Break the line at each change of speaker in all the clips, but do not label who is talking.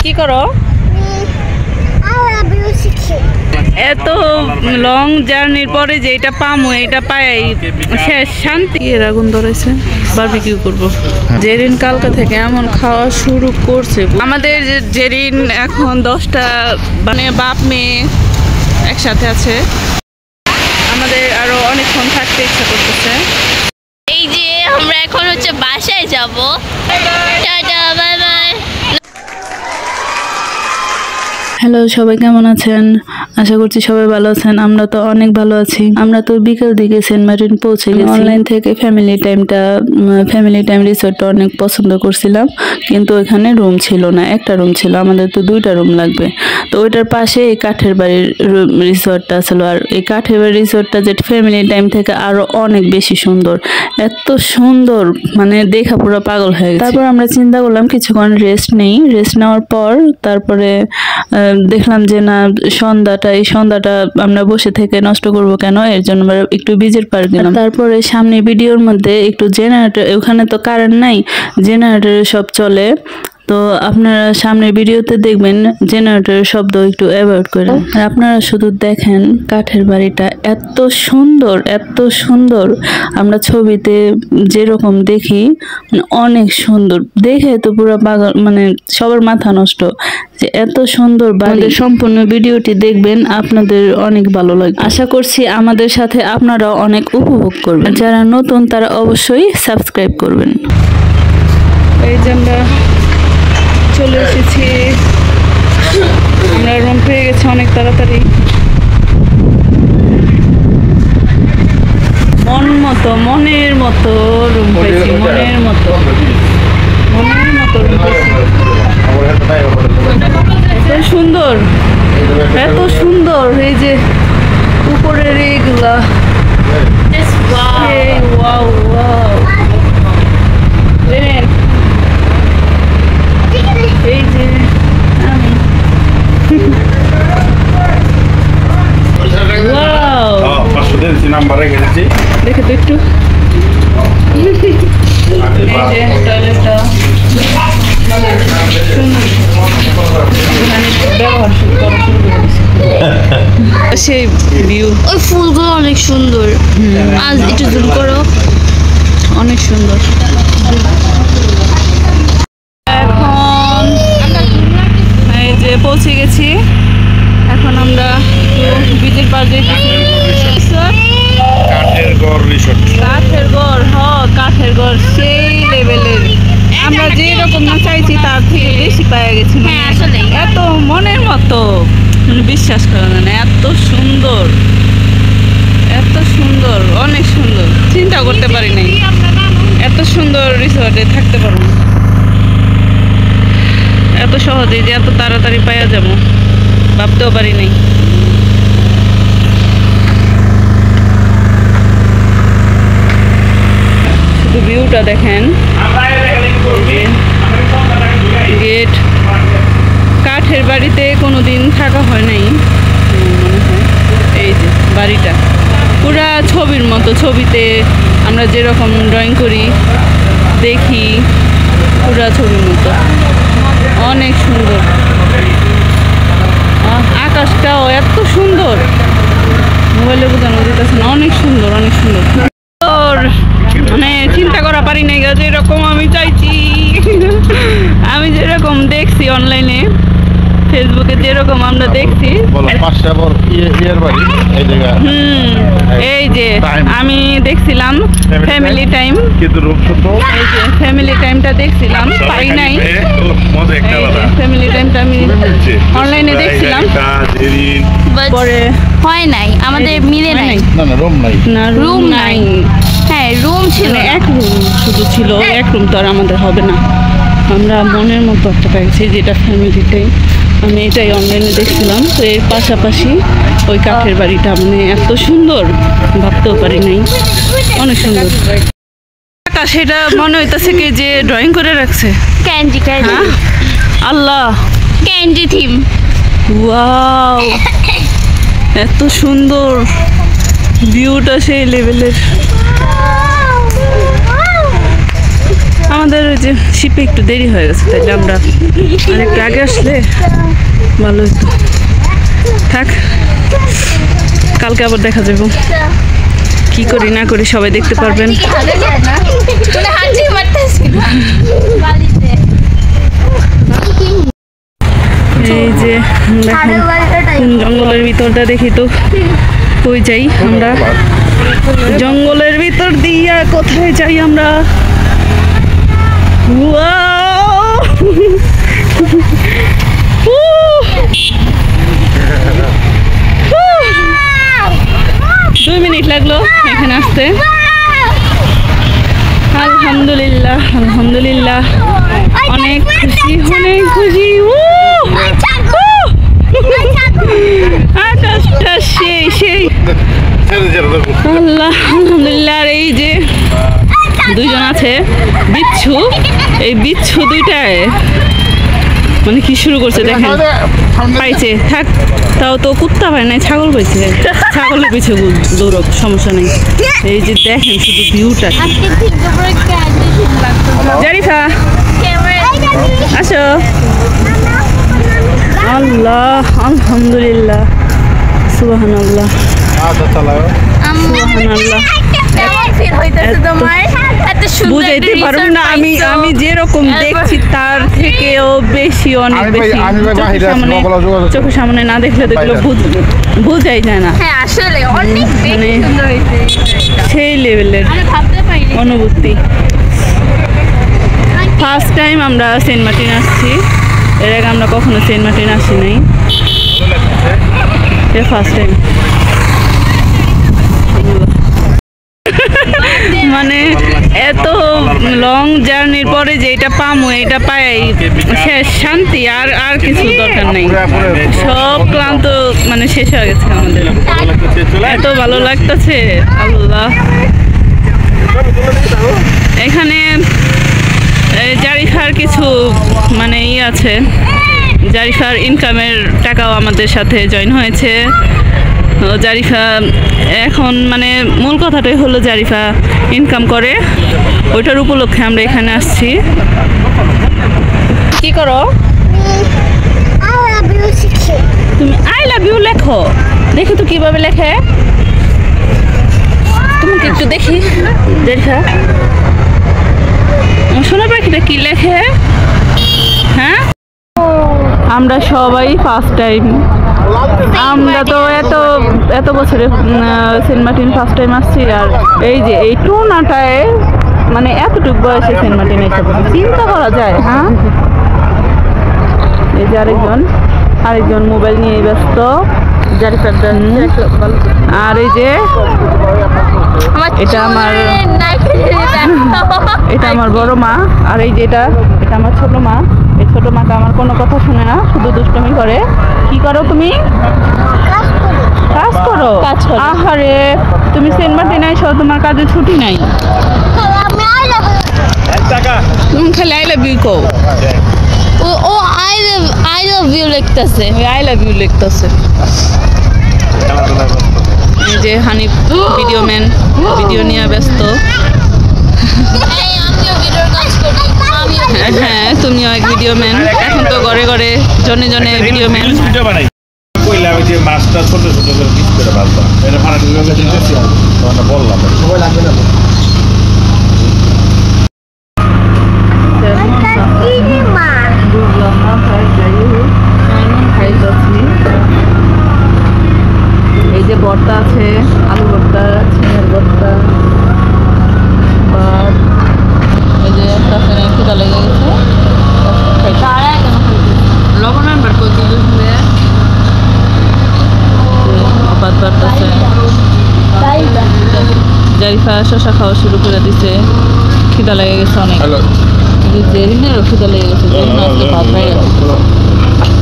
কি করো? এত লং জার্নির পরে যে এটা পামু এটা পাই শেষ শান্তি। এর আগুন ধরেছে, বারবিকিউ করব। জেরিন কালকা থেকে এমন খাওয়া শুরু করছে। আমাদের জেরিন এখন 10টা মানে বাপ মেয়ে একসাথে আছে। আমাদের আরো অনেকক্ষণ থাকতে ইচ্ছা করতেছে।
এই যে আমরা এখন হচ্ছে বাসায় যাব। Tata bye bye.
হ্যালো, সবাই কেমন আছেন? আশা করছি সবাই ভালো আছেন। আমরা তো অনেক ভালো আছি। আমরা তো বিকেল দিকে সেন্ট মার্টিন পৌঁছে গেছি। অনলাইন থেকে ফ্যামিলি টাইম রিসোর্টটা অনেক পছন্দ করছিলাম, কিন্তু ওইখানে রুম ছিল না, একটা রুম ছিল। আমাদের তো 2টা রুম লাগবে। তো ওইটার পাশে এই কাঠের বাড়ির রিসোর্টটা ছিল। আর এই কাঠের বাড়ির রিসোর্টটা যে ফ্যামিলি টাইম থেকে আরো অনেক বেশি সুন্দর, এত সুন্দর মানে দেখা পুরো পাগল হয়ে গেছে। তারপর আমরা চিন্তা করলাম কিছুক্ষণ রেস্ট নেওয়ার পর তারপরে দেখলাম যে না, এই সন্ধ্যাটা আমরা বসে থেকে নষ্ট করব কেন, এর জন্য আমরা একটু বিচের পার্ক গেলাম। তারপরে সামনে ভিডিওর মধ্যে একটু জেনারেটর, ওখানে তো কারেন্ট নাই, জেনারেটরের সব চলে। তো আপনারা সামনের ভিডিওতে দেখবেন জেনারেটরের শব্দ একটু অ্যাভয়েড করে। আর আপনারা শুধু দেখেন কাঠের বাড়িটা এত সুন্দর। আমরা ছবিতে যেরকম দেখি অনেক সুন্দর, দেখে তো পুরো পাগল, মানে সবার মাথা নষ্ট যে এত সুন্দর বাড়ি। সম্পূর্ণ ভিডিওটি দেখবেন, আপনাদের অনেক ভালো লাগবে। আশা করছি আমাদের সাথে আপনারাও অনেক উপভোগ করবেন। যারা নতুন তারা অবশ্যই সাবস্ক্রাইব করবেন। এই যে আমরা চলে এসেছি, আমরা রুম পেয়ে গেছি অনেক তাড়াতাড়ি। মনের মতো রুম পেয়েছি, মনের মতো রুম পেয়েছি। এত সুন্দর এই যে উপরের এইগুলা। এই যে আমি দেখে তো একটু টয়লেটটা সেই ভিউ,
ওই ফুলগুলো অনেক সুন্দর। আজ একটু জুম করো,
অনেক সুন্দর। এখন এই যে পৌঁছে গেছি, এখন আমরা বিচের পার যেতেছি। কাঠের ঘর সেই লেভেলের, আমরা যেরকম না চাইছি তার থেকে বেশি পাওয়া গেছি।
আসলে
এত মনের মতো, মানে বিশ্বাস করা যায় না, এত সুন্দর, অনেক সুন্দর। চিন্তা করতে পারি নাই এত সুন্দর রিসোর্টে থাকতে পারবো, এত সহজেই যে এত তাড়াতাড়ি পাওয়া যাবো ভাবতেও পারি নাই। শুধু ভিউটা দেখেন, গেট। কাঠের বাড়িতে কোনোদিন থাকা হয় নাই মনে হয়। এই যে বাড়িটা পুরা ছবির মতো, ছবিতে আমরা যেরকম ড্রয়িং করি দেখি পুরা ছবির মতো, অনেক সুন্দর। আকাশটাও এত সুন্দর, মোবাইলে বোঝানো যেতেছে না, অনেক সুন্দর। মানে চিন্তা করা পারি নাই যেরকম আমি চাইছি। আমি যেরকম দেখছি অনলাইনে ফেসবুকে, যেরকম আমরা দেখছি। এই যে আমি দেখছিলাম ফ্যামিলি টাইম, এই যে ফ্যামিলি টাইমটা দেখছিলাম, পাই নাই। ফ্যামিলি টাইমটা আমি অনলাইনে দেখছিলাম, পরে
হয় নাই, আমাদের মিলে নাই। রুম নাই। হ্যাঁ, রুম ছিল,
এক রুম শুধু ছিল, এক রুম তো আর আমাদের হবে না। আমরা মনের মতো একটা পাইছি, যেটা ফ্যামিলি টাইম। আমি এটাই অনলাইনে দেখছিলাম। তো এর পাশাপাশি ওই কাঠের বাড়িটা মানে এত সুন্দর, ভাবতেও পারি নাই, অনেক সুন্দর। সেটা মনে হইতেছে কি যে ড্রয়িং করে রাখছে।
ক্যান্ডি
আল্লাহ,
ক্যান্ডি থিম।
ওয়াও, এত সুন্দর ভিউটা সেই লেভেলের। আমাদের ওই যে শিপে একটু দেরি হয়ে গেছে, তাইলে আমরা আরেকটু আগে আসলে ভালো হতো। থাক, কালকে আবার দেখা যাবো, কি করি না করি সবাই দেখতে পারবেন। এই যে জঙ্গলের ভিতরটা দেখি তো, কই যাই আমরা? জঙ্গলের ভিতর দিয়া কোথায় যাই আমরা? দুই মিনিট লাগলো এখানে আসতে। আলহামদুলিল্লাহ, আলহামদুলিল্লাহ, অনেক খুশি, অনেক খুশি। আকাশটা সেই সেই, আল্লাহ, আলহামদুলিল্লাহ। আর এই যে দুইজন আছে বিচ্ছু, এই বিচ্ছু দুইটায় মানে কি শুরু করছে দেখেন, পাইছে থাক, তাও তো কুত্তা পায় নাই, ছাগল পাইছে, ছাগলের পিছে দৌড়ক, সমস্যা নেই। এই যে দেখেন শুধু ভিউটা। জারিফা আসো। আল্লাহ, আলহামদুলিল্লাহ, সুবহানাল্লাহ, সুবহানাল্লাহ। বুঝাইতে পারবো না, আমি যেরকম দেখছি তার থেকেও বেশি, অনেক বেশি। চোখের সামনে না দেখলে তো এগুলো বোঝাই যায় না, মানে সেই লেভেলের অনুভূতি। ফার্স্ট টাইম আমরা সেন্ট মার্টিন আসছি, এর আগে আমরা কখনো সেন্ট মার্টিন আসি নাই, ফার্স্ট টাইম। মানে এত লং জার্নির পরে যে এটা পামো, এটা পাই শেষ শান্তি, আর আর কিছু দরকার নেই। সব ক্লান্ত মানে শেষ হয়ে গেছে আমাদের, এত ভালো লাগতেছে। আল্লাহ, এখানে জারিফার কিছু মানে আছে, জারিফার ইনকামের টাকাও আমাদের সাথে জয়েন হয়েছে। জারিফা এখন মানে মূল কথাটাই হলো জারিফা ইনকাম করে, ওইটার উপলক্ষে আমরা এখানে আসছি। কি করো তুমি? আই লাভ ইউ লেখো, দেখি তো কিভাবে লেখে, তোমাকে একটু দেখি। জারিফা শোনা পাখিটা কি লেখে? হ্যাঁ, আমরা সবাই ফার্স্ট টাইম, আমরা তো এত বছরে সেন্ট মার্টিন ফার্স্ট টাইম আসছি। আর এই যে এই টুনাটায় মানে এতটুকু বয়সে সেন্ট মার্টিন এসে চিন্তা করা যায়। হ্যাঁ, এই যে আরেকজন মোবাইল নিয়ে ব্যস্ত, আর এই যে এটা আমার বড় মা, আর এই যে এটা আমার ছোট মা। এই ছোট মাকে আমার কোনো কথা শুনে না, শুধু দুষ্টুমি করে। কি করো তুমি? কাজ করো। আহারে, তুমি সেন্ট মার্টিন আইসো, তোমার কাজে ছুটি নাই, তুমি খালি আই লাভ ইউ কও। ও আই লাভ ইউ লিখতেছে, আই লাভ ইউ লিখতেছে। এই যে হানিফ ভিডিওম্যান, ভিডিও নিয়ে ব্যস্ত। হ্যাঁ, তুমিও এক ভিডিওম্যান, এখন তো ঘরে ঘরে জনে জনে ভিডিওম্যান।
কইলাম যে মাছটা ছোট ছোট করে পিস করে ভাজবা, এটা ফাটা করে দিতেছি, তখন বললাম সময় লাগবে না।
এই যে ভর্তা আছে, আলু ভর্তা, ছিমের ভর্তা, এই যে খিদা লেগে গেছে, লবণ আনবার করতে ভাত বাড়তেছে। জারিফা শশা খাওয়া শুরু করে দিছে, খিদা লেগে গেছে অনেক, জেরিনেরও খিদা লেগে গেছে, জেরিন আজকে ভাত বাইরে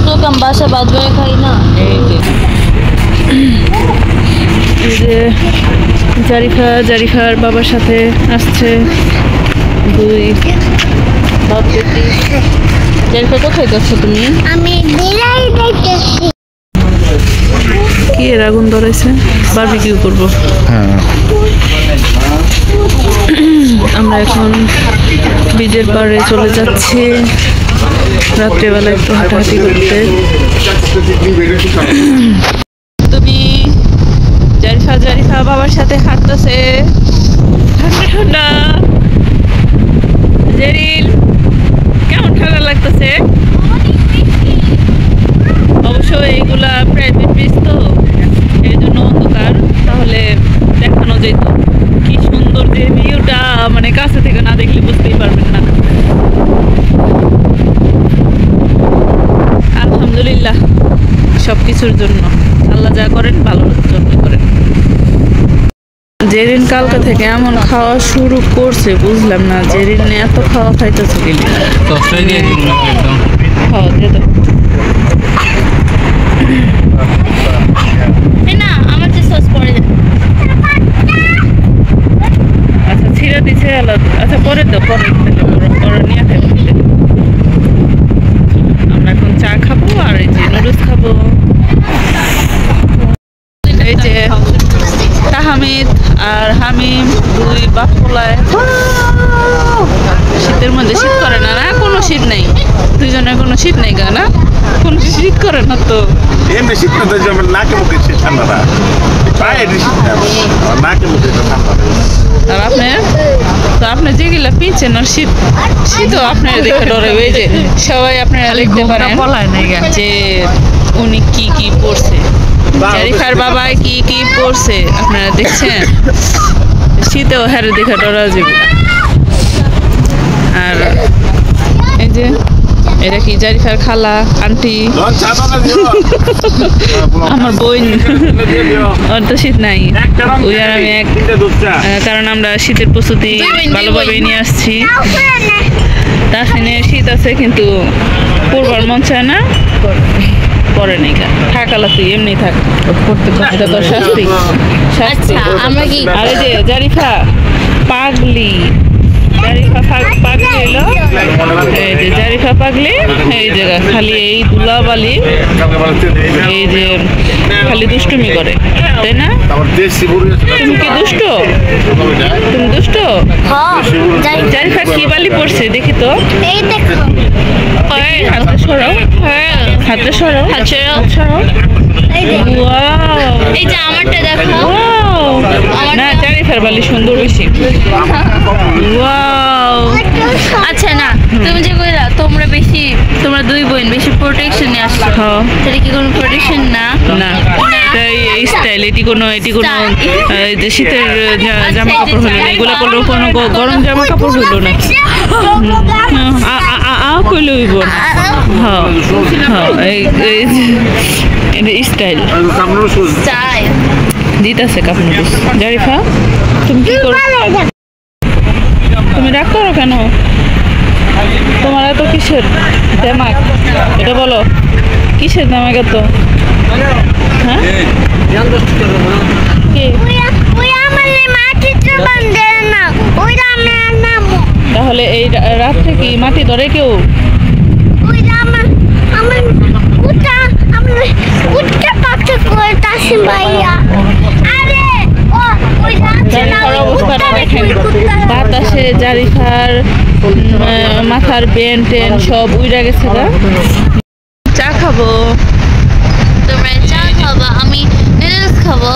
তো কম বাসা ভাত বাইরে খাই না। এই যে জারিফার বাবার সাথে আসছে দুই বাপ বেটি। জারিফা কোথায় যাচ্ছ তুমি?
আমি বিলাই দেখতেছি।
কি বিয়ের আগুন ধরাইছে, বারবিকিউ করব।
হ্যাঁ
আমরা এখন বিচের পাড়ে চলে যাচ্ছি রাত্রেবেলা একটু হাঁটাহাঁটি করতে। তুমি জারিফা বাবার সাথে হাঁটতেছে, ঠান্ডা ঠান্ডা। জেরিল কেমন ঠান্ডা লাগতেছে? অবশ্য এইগুলা প্রাইভেট বিচ তো, এই জন্য অন্ধকার, তাহলে দেখানো যেত। কি সুন্দর যে ভিউটা, মানে কাছে থেকে না দেখলে বুঝতেই পারবেন না। আলহামদুলিল্লাহ সবকিছুর জন্য, আল্লাহ যা করেন ভালোর জন্য করেন। জেরিন কালকে থেকে এমন খাওয়া শুরু করছে বুঝলাম না, জেরিন এত খাওয়া খাইতেছে গেলি খাওয়া দিয়ে দাও।
না আমার যে সস পরে
আচ্ছা ছিঁড়ে দিচ্ছে আলাদা। আচ্ছা পরে তো পরে নিয়ে খাবো। আমরা এখন চা খাবো আর এই যে নুডলস খাবো। এই যে তাহমিদ আর হামিম দুই বাপলায়, শীতের মধ্যে শীত করে না, না কোনো শীত নেই, দুইজনের কোনো শীত নেই গা, না কোনো শীত করে না তো।
এমনি শীত করতে যে আমার নাকে মুখে শীত ঠান্ডা না, পায়ে শীত না, আমার নাকে মুখে ঠান্ডা।
আর আপনি যেগুলা পিনছেন আর শীতও আপনারা দেখে ডরে। এই যে সবাই আপনারা দেখতে পারেন যে উনি কি কি পড়ছে, জারিফার বাবা কি কি পড়ছে আপনারা দেখছেন। শীতেও হারে দেখে ডরা যাবে। আর এই যে এটা কি জারিফার খালা আন্টি, আমার বোন। ওর তো শীত নাই, ওই আর আমি এক, কারণ আমরা শীতের প্রস্তুতি ভালোভাবে নিয়ে আসছি। তাসিনের শীত আছে কিন্তু পূর্বার মন চায় না, পরে নেই থাকালা, তুই এমনি থাক, এটা তোর শাস্তি।
আমরা কি
আরে যে জারিফা পাগলি, জারিফা পাগলি হইলো, এই যে জারিফা পাগলি, এই জায়গা খালি এই ধুলাবালি, এই যে খালি দুষ্টুমি করে, তাই না? তুমি কি দুষ্ট? তুমি দুষ্ট? জারিফা কি বালি পড়ছে দেখি তো।
এই দেখো,
হাতে সরাও, হাতে সরাও, সরাও।
এই যে আমারটা দেখো।
না জারিফার বালি সুন্দর বেশি।
আচ্ছা না, তুমি যে কইলা তোমরা দুই বোন বেশি প্রোটেকশন নিয়ে আসছো, সেটা কি কোনো প্রোটেকশন না?
না এই স্টাইল, এটি কোনো যে শীতের জামা কাপড় হলো না, এগুলো কোনো গরম জামা কাপড় হলো না। কইলে হইব এই স্টাইল দিতেছে কাপড়। জারিফা তুমি কি করো? তুমি রাগ করো কেন? তোমার এত কিসের দেমাক, এটা বলো, কিসের দেমাক এত? হ্যাঁ তাহলে এই রাত্রে কি মাটি ধরে কেউ? বাতাসে জারিফার মাথার বেন টেন সব উইরা গেছে। চা খাবো,
তোমরা চা খাবা, আমি নুডলস খাবো।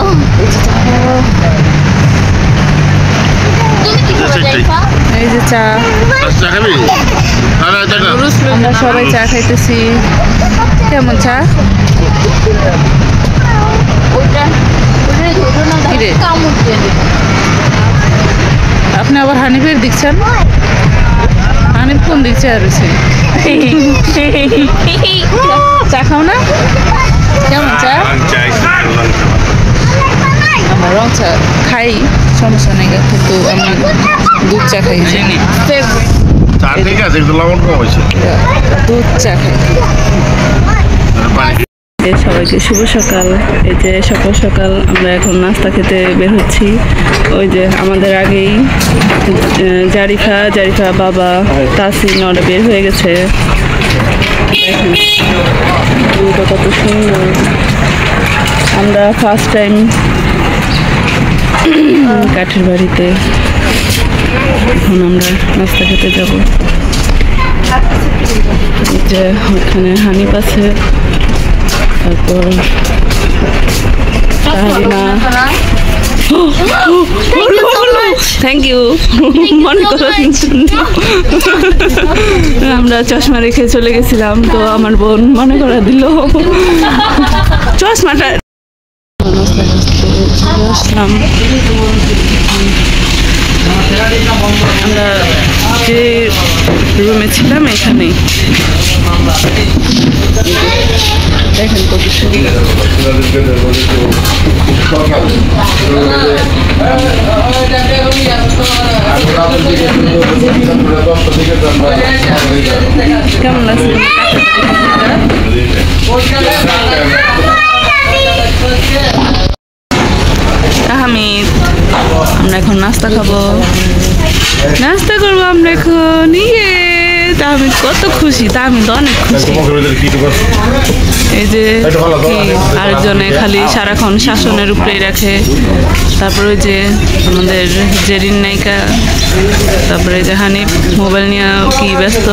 তুমি কি খাবে জারিফা?
এই যে চা, আমরা সবাই চা খাইতেছি। কেমন চা? আপনি আবার হানিফের দিচ্ছেন? হানিফ কোন দিক চা রয়েছে? চা খাও না? কেমন চা? আমরা রং চা খাই, সমস্যা নেই, কিন্তু আমি দুধ চা খাই। দুধ চা খাই। সবাইকে শুভ সকাল। এই যে সকাল সকাল আমরা এখন নাস্তা খেতে বের হচ্ছি। ওই যে আমাদের আগেই জারিফা বাবা তাসিন ওরা বের হয়ে গেছে। কত সুন্দর, আমরা ফার্স্ট টাইম কাঠের বাড়িতে। এখন আমরা নাস্তা খেতে যাব। যে ওখানে হানিফ আছে, তারপর তাহরিমা। থ্যাংক ইউ মনে করার জন্য। আমরা চশমা রেখে চলে গেছিলাম, তো আমার বোন মনে করা দিল চশমাটা। আসলাম আমরা যে রুমে ছিলাম এখানেই। দেখেন কত সুন্দর। কেমন লাগছে? আহমেদ, আমরা এখন নাস্তা খাবো, নাস্তা করবো আমরা এখন। ইয়ে তাহমিদ কত খুশি, তাহমিদ অনেক খুশি। এই যে আরেকজনে খালি সারাক্ষণ শাসনের উপরেই রাখে। তারপরে ওই যে আমাদের জেরিন নায়িকা, তারপরে যে হানিফ মোবাইল নিয়ে কি ব্যস্ত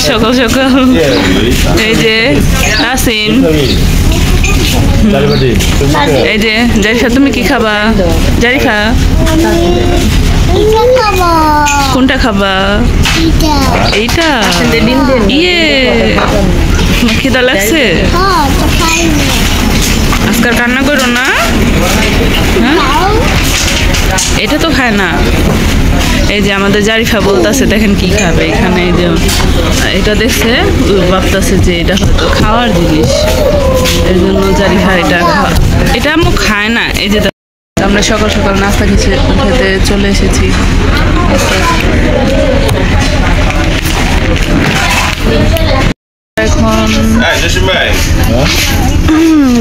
সকাল সকাল। এই যে নাসিম, এই যে জারিফা, তুমি কি খাবা? জারিফা কোনটা খাবা? এইটা? ইয়ে খিদা লাগছে? আজকাল কান্না করো না। এটা তো খায় না। এই যে আমাদের জারিফা বলতেছে দেখেন কি খাবে। এখানে এই যে এটা দেখছে, ভাবতেছে যে এটা হয়তো খাওয়ার জিনিস, এর জন্য জারিফা এটা আম্মু খায় না। এই যে আমরা সকাল সকাল নাস্তা খেতে চলে এসেছি। এখন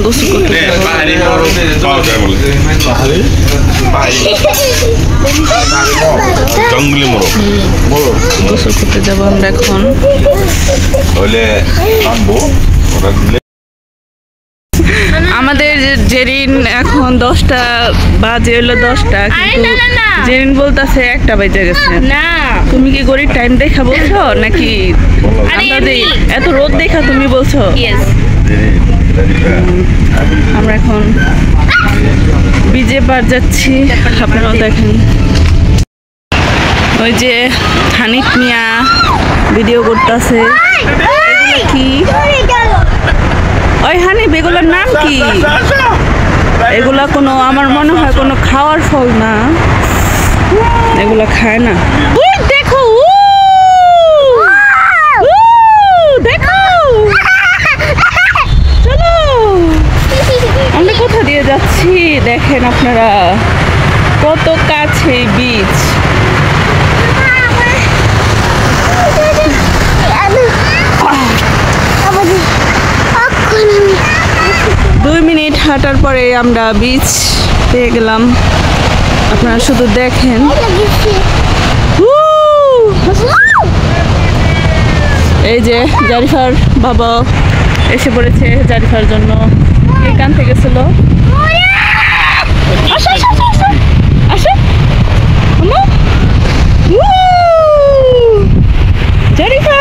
গোসল করতে গোসল করতে যাবো আমরা এখন। আমাদের জেরিন এখন 10টা বাজে, হলো 10টা, কিন্তু জেরিন বলতেছে 1টা বেজে গেছে।
না
তুমি কি গরিব টাইম দেখা বলছো নাকি এত রোদ দেখা তুমি বলছো? আমরা এখন বিজে পার যাচ্ছি, আপনারাও দেখেন। ওই যে হানিফ মিয়া ভিডিও করতেছে। কি ওই হানিফ, এগুলোর নাম কি? এগুলা কোনো, আমার মনে হয় কোনো খাওয়ার ফল না, এগুলা খায় না। দেখো দেখো, চলো আমরা কোথা দিয়ে যাচ্ছি দেখেন আপনারা, কত কাছে বিচ। 2 মিনিট হাঁটার পরে আমরা বিচ পেয়ে গেলাম। আপনারা শুধু দেখেন। এই যে জারিফার বাবা এসে পড়েছে জারিফার জন্য কেক আনতে গেছিল। জারিফা,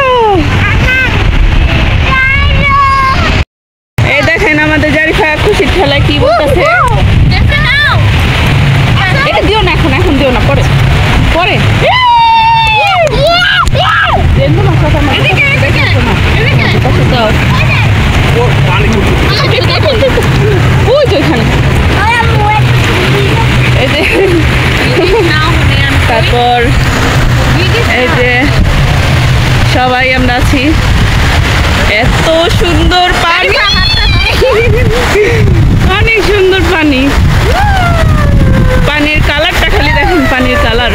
এই দেখেন আমাদের জারিফা খুশির ঠেলায় কি বলতেছে। এটা দিও না এখন, এখন দিও না, পরে পরে। তারপর এই যে সবাই আমরা আছি, এত সুন্দর পানি, অনেক সুন্দর পানি। পানির কালারটা খালি দেখেন, পানির কালার।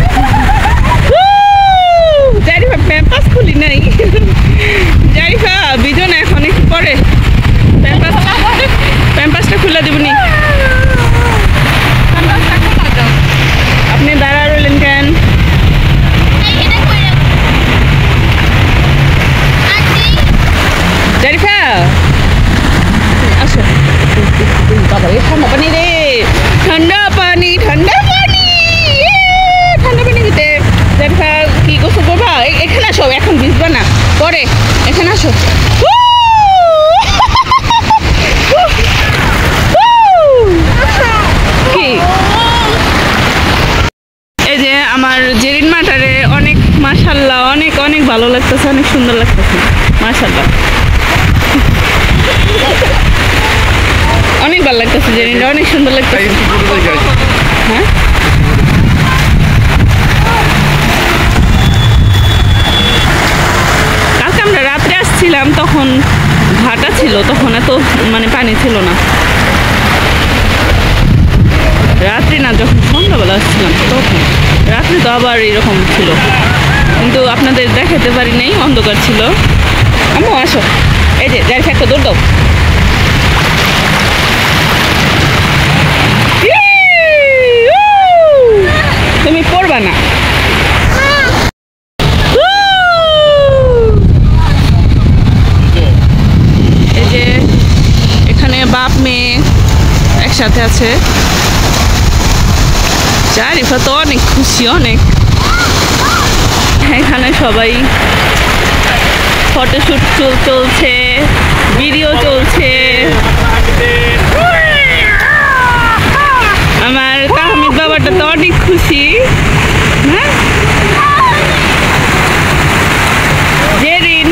জারিফা প্যাম্পাস খুলি নাই, জারিফা বিজন এখন একটু পরে প্যাম্পাসটা খুলে দেবনি। আপনি দাঁড়া রইলেন কেন? জারিফা আসো। বাবা রে ঠান্ডা পানি রে, ঠান্ডা পানি ঠান্ডা পানি, ঠান্ডা পানি দিতে দেখা কি গোসল করবা? এখানে আসো, এখন ভিজবা না, পরে এখানে আসো। কি এই যে আমার জেরিন মাটারে অনেক মাশাআল্লাহ অনেক অনেক ভালো লাগতেছে, অনেক সুন্দর লাগতেছে মাশাআল্লাহ, অনেক ভালো লাগতেছে জেরিনটা, অনেক সুন্দর লাগতেছে। হ্যাঁ কালকে আমরা রাত্রে আসছিলাম, তখন ভাটা ছিল, তখন এত মানে পানি ছিল না। রাত্রি না, যখন সন্ধ্যাবেলা আসছিলাম তখন, রাত্রে তো আবার এরকম ছিল, কিন্তু আপনাদের দেখাতে পারি নাই, অন্ধকার ছিল। আম্মু আসো, এই যে যাই একটা দৌড় দাও। তুমি পড়বা না। এই যে এখানে বাপ মেয়ে একসাথে আছে, জারিফা তো অনেক খুশি, অনেক। এখানে সবাই ফটোশুট চলছে, ভিডিও চলছে। আমার তাহমিদ বাবাটা তো অনেক খুশি। হ্যাঁ জেরিন,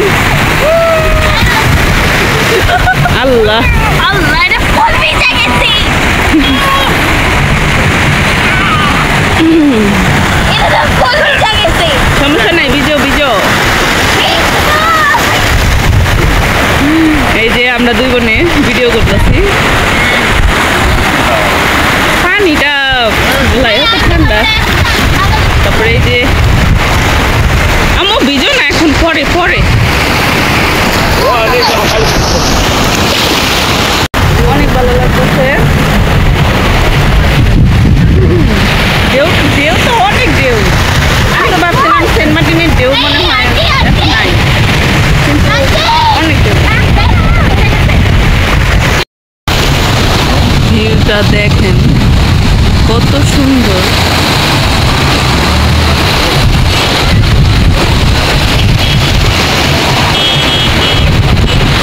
আল্লাহ
আল্লাহ, এটা ফুল ভিজে গেছি। এটা ফুল ভিজে গেছি।
সমস্যা নাই, ভিজো ভিজো। এই যে আমরা দুই বোনে ভিডিও করতেছি, পানিটা এত ঠান্ডা। তারপরে এই যে আম্মু ভিজো না, এখন পরে পরে। অনেক ভালো লাগতেছে, ঢেউ ঢেউ তো অনেক ঢেউ। আমি তো ভাবছিলাম সেন্ট মার্টিনের ঢেউ মনে হয় এত নাই, কিন্তু অনেক ঢেউ। ভিউটা দেখেন কত সুন্দর।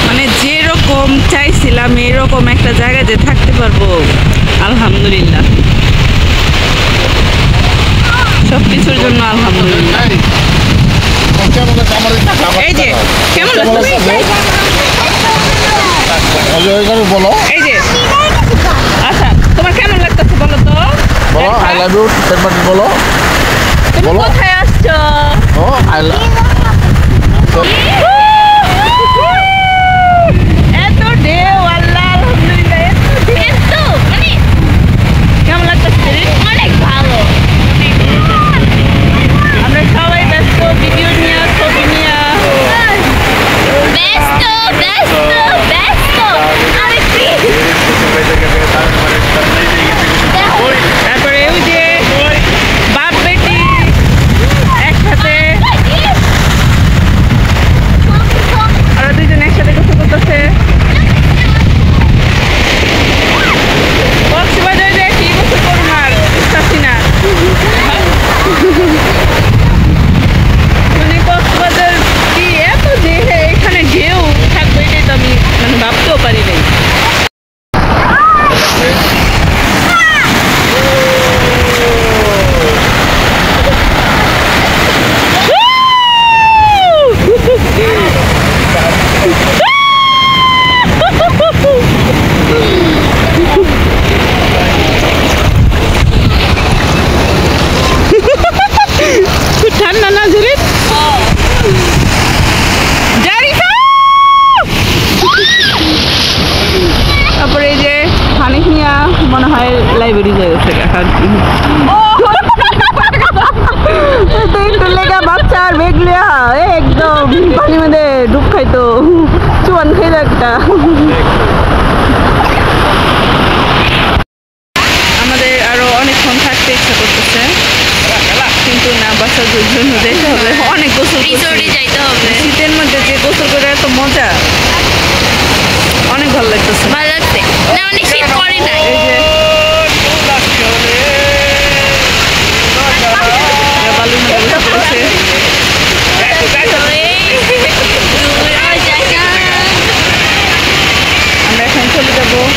মানে যেরকম চাইছিলাম এরকম একটা জায়গাতে থাকতে পারবো, আলহামদুলিল্লাহ, সবকিছুর জন্য আলহামদুলিল্লাহ। এই যে কেমন লাগছে
বলো,
এই যে আচ্ছা তোমার কেমন লাগতেছে বলো তো?
বলো I love you Saint Martin, বলো
তুমি
বলো।
কোথায় আসছো?
ও আই লাভ
এত ঢেউ, আল্লাহ আলহামদুলিল্লাহ, এত ঢেউ।
কিন্তু মানে
কেমন লাগতেছে?
অনেক ভালো।
আমরা সবাই ব্যস্ত ভিডিও নিয়ে, ছবি নিয়ে।
ব্যস্ত ব্যস্ত ব্যস্ত। আমি
তারপরে ওই যে বাপ বেটি একসাথে, ওরা দুইজন একসাথে গোসল করতেছে। কক্সবাজারে যে কি গোসল করুন আর বুঝতেছি না, মানে কক্সবাজার কি এত যে এখানে ঢেউ থাকবে এটাই তো আমি মানে ভাবতেও পারি নাই। ঠান্ডা না জুরিন? জারিফা! তারপরে এই যে হানিফ মিয়া মনে হয় লাইব্রেরি যাই গেছে এখন। একটু লেগা বাচ্চা আর বেগ লিয়া একদম পানির মধ্যে ডুব খাইতো, চুয়ান খেয়ে একটা। আমাদের আরো অনেকক্ষণ থাকতে ইচ্ছা করতেছে, কিন্তু না, বাচ্চার জন্য যেতে হবে, অনেক গোসল করছি।
রিসোর্টে যাইতে হবে।
শীতের মধ্যে যে গোসল করে এত মজা, অনেক ভালো লাগতেছে।
ভালো লাগছে না, অনেক শীত করে নাই।
আমরা এখন চলে যাবো।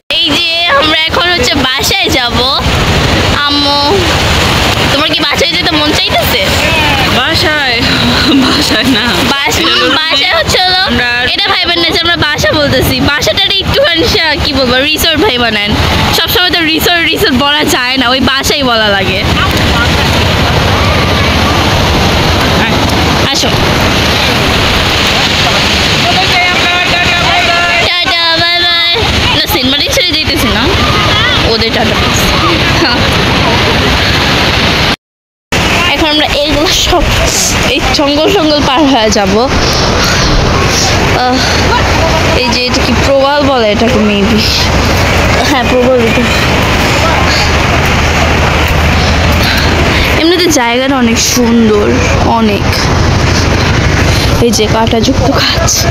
এই যে আমরা এখন হচ্ছে বাসায় যাব। আম্মু, তোমার কি বাসায় যেতে মন চাইতেছে?
বাসায় না,
বাসায় হচ্ছে হলো
আমরা-
এটা ভাইবেন না যে আমরা বাসা বলতেছি, বাসাটা একটুখানি কি বলবো রিসোর্ট ভাই বানান। সবসময় তো রিসোর্ট বলা যায় না, ওই বাসাই বলা লাগে। আসো টাটা বাই বাই। না সেন্ট মার্টিন ছেড়ে যেতেছি না, ওদের টাটা। এখন আমরা এইগুলো সব এই জঙ্গল পার হয়ে যাব। এই যে এটা কি প্রবাল বলে এটাকে, মেবি হ্যাঁ প্রবাল। এমনিতে জায়গাটা অনেক সুন্দর, অনেক। এই যে কাঁটাযুক্ত গাছ,